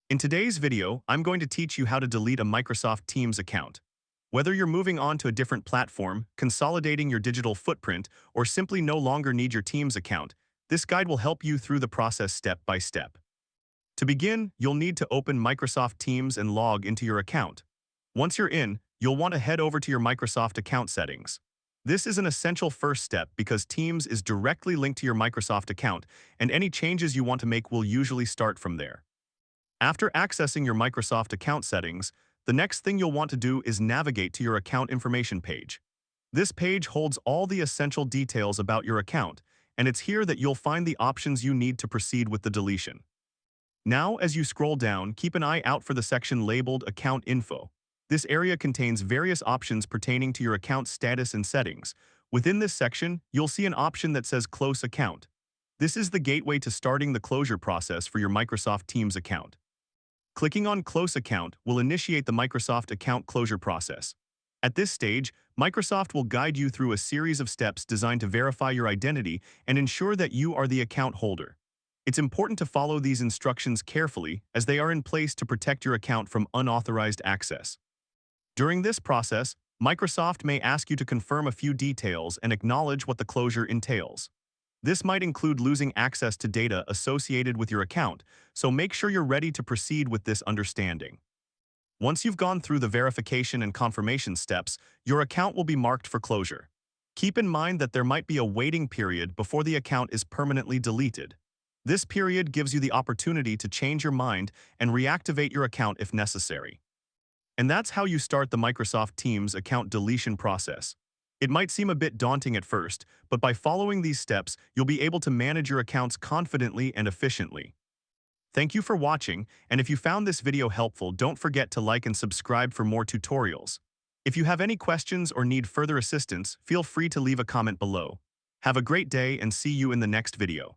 In today's video, I'm going to teach you how to delete a Microsoft Teams account. Whether you're moving on to a different platform, consolidating your digital footprint, or simply no longer need your Teams account, this guide will help you through the process step by step. To begin, you'll need to open Microsoft Teams and log into your account. Once you're in, you'll want to head over to your Microsoft account settings. This is an essential first step because Teams is directly linked to your Microsoft account, and any changes you want to make will usually start from there. After accessing your Microsoft account settings, the next thing you'll want to do is navigate to your account information page. This page holds all the essential details about your account, and it's here that you'll find the options you need to proceed with the deletion. Now, as you scroll down, keep an eye out for the section labeled Account Info. This area contains various options pertaining to your account status and settings. Within this section, you'll see an option that says Close Account. This is the gateway to starting the closure process for your Microsoft Teams account. Clicking on Close Account will initiate the Microsoft account closure process. At this stage, Microsoft will guide you through a series of steps designed to verify your identity and ensure that you are the account holder. It's important to follow these instructions carefully as they are in place to protect your account from unauthorized access. During this process, Microsoft may ask you to confirm a few details and acknowledge what the closure entails. This might include losing access to data associated with your account, so make sure you're ready to proceed with this understanding. Once you've gone through the verification and confirmation steps, your account will be marked for closure. Keep in mind that there might be a waiting period before the account is permanently deleted. This period gives you the opportunity to change your mind and reactivate your account if necessary. And that's how you start the Microsoft Teams account deletion process. It might seem a bit daunting at first, but by following these steps, you'll be able to manage your accounts confidently and efficiently. Thank you for watching, and if you found this video helpful, don't forget to like and subscribe for more tutorials. If you have any questions or need further assistance, feel free to leave a comment below. Have a great day and see you in the next video.